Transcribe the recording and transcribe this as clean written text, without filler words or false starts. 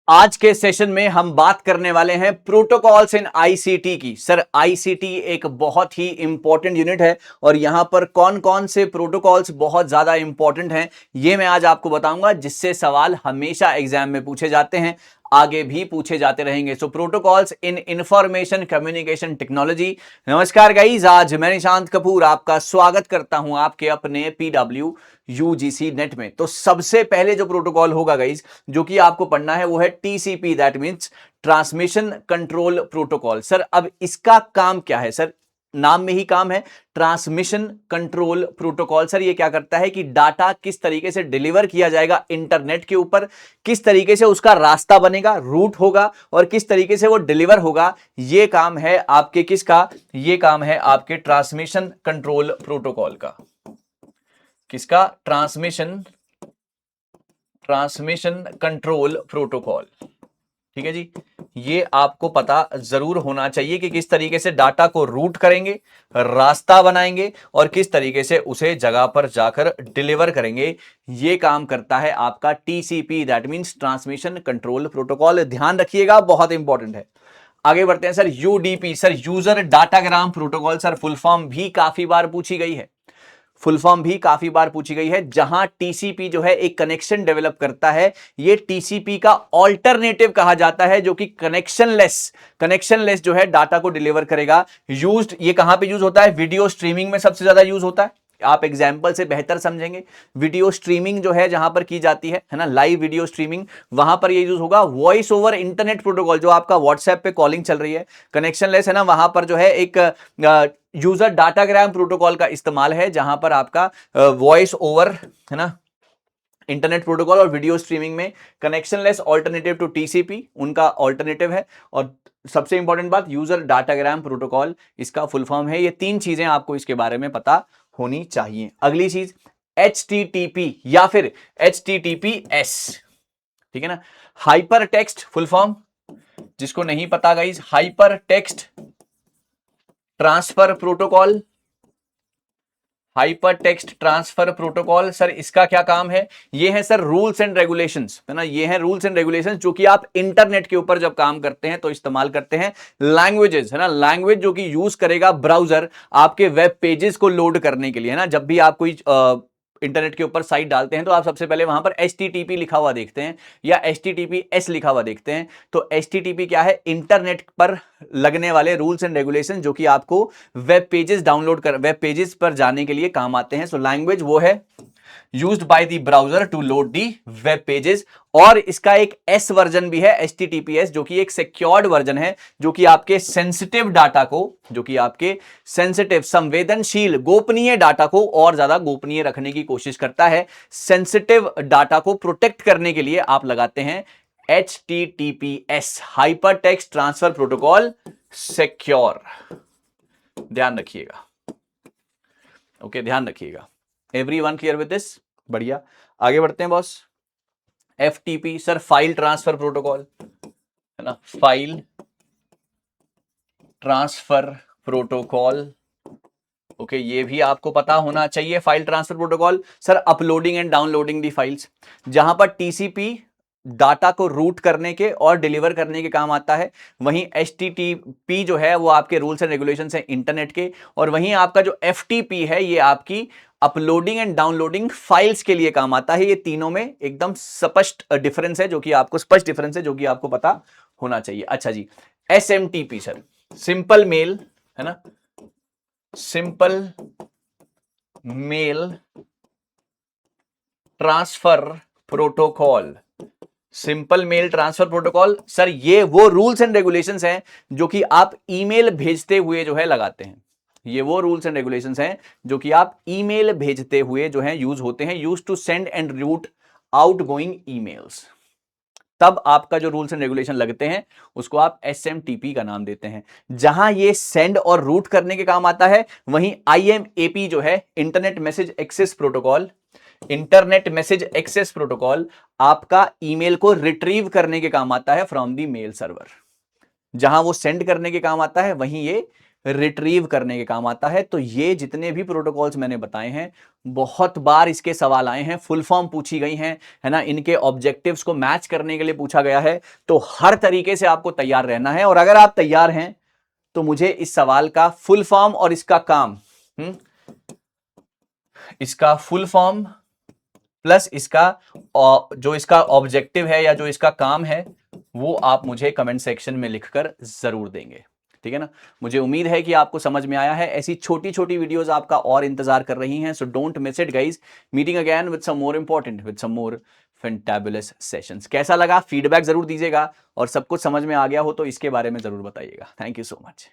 आज के सेशन में हम बात करने वाले हैं प्रोटोकॉल्स इन आईसीटी की। सर, आईसीटी एक बहुत ही इंपॉर्टेंट यूनिट है और यहां पर कौन कौन से प्रोटोकॉल्स बहुत ज्यादा इंपॉर्टेंट हैं ये मैं आज आपको बताऊंगा, जिससे सवाल हमेशा एग्जाम में पूछे जाते हैं, आगे भी पूछे जाते रहेंगे। So protocols in information communication technology. नमस्कार गाइस, आज मैं निशांत कपूर आपका स्वागत करता हूं आपके अपने पीडब्ल्यू यूजीसी नेट में। तो सबसे पहले जो प्रोटोकॉल होगा गाइस जो कि आपको पढ़ना है वो है TCP, that means transmission control protocol. Sir, अब इसका काम क्या है? सर, नाम में ही काम है, ट्रांसमिशन कंट्रोल प्रोटोकॉल। सर, ये क्या करता है कि डाटा किस तरीके से डिलीवर किया जाएगा इंटरनेट के ऊपर, किस तरीके से उसका रास्ता बनेगा, रूट होगा और किस तरीके से वो डिलीवर होगा, ये काम है आपके किसका? ये काम है आपके ट्रांसमिशन कंट्रोल प्रोटोकॉल का। किसका? Transmission control protocol. ठीक है जी, ये आपको पता जरूर होना चाहिए कि किस तरीके से डाटा को रूट करेंगे, रास्ता बनाएंगे और किस तरीके से उसे जगह पर जाकर डिलीवर करेंगे। ये काम करता है आपका TCP, that means transmission control protocol. ध्यान रखिएगा, बहुत इंपॉर्टेंट है। आगे बढ़ते हैं sir, UDP. Sir, user datagram protocol. Sir, full form भी काफी बार पूछी गई है, फुल फॉर्म भी काफी बार पूछी गई है। जहां टीसीपी जो है एक कनेक्शन डेवलप करता है, ये टीसीपी का ऑल्टरनेटिव कहा जाता है, जो कि कनेक्शनलेस जो है डाटा को डिलीवर करेगा। यूज्ड, ये कहां पे यूज होता है? वीडियो स्ट्रीमिंग में सबसे ज्यादा यूज होता है। आप एग्जाम्पल से बेहतर समझेंगे। वीडियो स्ट्रीमिंग जो है जहां पर की जाती है ना, लाइव वीडियो स्ट्रीमिंग, वहां पर ये यूज होगा। वॉइस ओवर इंटरनेट प्रोटोकॉल, जो आपका व्हाट्सएप पे कॉलिंग चल रही है, कनेक्शनलेस है ना, वहां पर जो है एक यूजर डाटाग्राम प्रोटोकॉल का इस्तेमाल है, जहां पर आपका वॉइस ओवर है ना इंटरनेट प्रोटोकॉल और वीडियो स्ट्रीमिंग में कनेक्शनलेस ऑल्टरनेटिव टू टीसीपी उनका ऑल्टरनेटिव है। और सबसे इंपॉर्टेंट बात, यूजर डाटाग्राम प्रोटोकॉल इसका फुल फॉर्म है। ये तीन चीजें आपको इसके बारे में पता होनी चाहिए। अगली चीज HTTP या फिर HTTPS, ठीक है ना। हाइपर टेक्स्ट फुल फॉर्म, जिसको नहीं पता guys, hyper text transfer protocol. Hyper text transfer protocol, sir इसका क्या काम है? ये है सर रूल्स एंड रेगुलेशंस, है ना। ये है रूल्स एंड रेगुलेशंस जो कि आप इंटरनेट के ऊपर जब काम करते हैं तो इस्तेमाल करते हैं। लैंग्वेजेस, है ना, लैंग्वेज जो कि यूज करेगा ब्राउजर आपके वेब पेजेस को लोड करने के लिए, है ना। जब भी आप कोई इंटरनेट के ऊपर साइट डालते हैं तो आप सबसे पहले वहां पर HTTP लिखा हुआ देखते हैं या HTTPS लिखा हुआ देखते हैं। तो HTTP क्या है? इंटरनेट पर लगने वाले रूल्स एंड रेगुलेशन जो कि आपको वेब पेजेस पर जाने के लिए काम आते हैं। सो लैंग्वेज वो है used by the browser to load the web pages. और इसका एक S वर्जन भी है, HTTPS, जो कि एक सिक्योर्ड वर्जन है, जो कि आपके सेंसिटिव डाटा को, जो कि आपके सेंसिटिव, संवेदनशील, गोपनीय डाटा को और ज्यादा गोपनीय रखने की कोशिश करता है। सेंसिटिव डाटा को प्रोटेक्ट करने के लिए आप लगाते हैं HTTPS, hyper text transfer protocol secure. ध्यान रखिएगा, ओके, ध्यान रखिएगा। Everyone clear with this? बढ़िया, आगे बढ़ते हैं boss. FTP, sir file transfer protocol, है ना, फाइल ट्रांसफर प्रोटोकॉल। ओके, ये भी आपको पता होना चाहिए। File transfer protocol, sir uploading and downloading the files, जहां पर TCP डाटा को रूट करने के और डिलीवर करने के काम आता है, वहीं HTTP जो है वो आपके रूल्स एंड रेगुलेशंस है इंटरनेट के, और वहीं आपका जो FTP है ये आपकी अपलोडिंग एंड डाउनलोडिंग फाइल्स के लिए काम आता है। ये तीनों में एकदम स्पष्ट डिफरेंस है, जो कि आपको स्पष्ट डिफरेंस है जो कि आपको पता होना चाहिए। अच्छा जी, SMTP, सर सिंपल मेल, है ना, simple mail transfer protocol. Simple mail transfer protocol, sir ये वो रूल्स एंड रेगुलेशंस हैं जो कि आप ईमेल भेजते हुए जो है लगाते हैं। ये वो रूल्स एंड रेगुलेशंस हैं जो कि आप ईमेल भेजते हुए जो है यूज होते हैं। Use to send and route outgoing emails. तब आपका जो रूल्स एंड रेगुलेशन लगते हैं उसको आप SMTP का नाम देते हैं। जहां ये सेंड और रूट करने के काम आता है, वहीं IMAP जो है internet message access protocol, internet message access protocol आपका ईमेल को रिट्रीव करने के काम आता है फ्रॉम द मेल सर्वर। जहां वो सेंड करने के काम आता है, वहीं ये रिट्रीव करने के काम आता है। तो ये जितने भी प्रोटोकॉल्स मैंने बताए हैं, बहुत बार इसके सवाल आए हैं, फुल फॉर्म पूछी गई हैं, है ना, इनके ऑब्जेक्टिव्स को मैच करने के लिए पूछा गया है। तो हर तरीके से आपको तैयार रहना है, और अगर आप तैयार हैं तो मुझे इस सवाल का फुल फॉर्म और इसका काम, इसका फुल फॉर्म प्लस इसका जो इसका ऑब्जेक्टिव है या जो इसका काम है, वो आप मुझे कमेंट सेक्शन में लिखकर जरूर देंगे, ठीक है ना। मुझे उम्मीद है कि आपको समझ में आया है। ऐसी छोटी छोटी वीडियोस आपका और इंतजार कर रही हैं, so don't miss it guys. Meeting again with some more important, with some more fantabulous sessions. कैसा लगा फीडबैक जरूर दीजिएगा, और सब कुछ समझ में आ गया हो तो इसके बारे में जरूर बताइएगा। Thank you so much.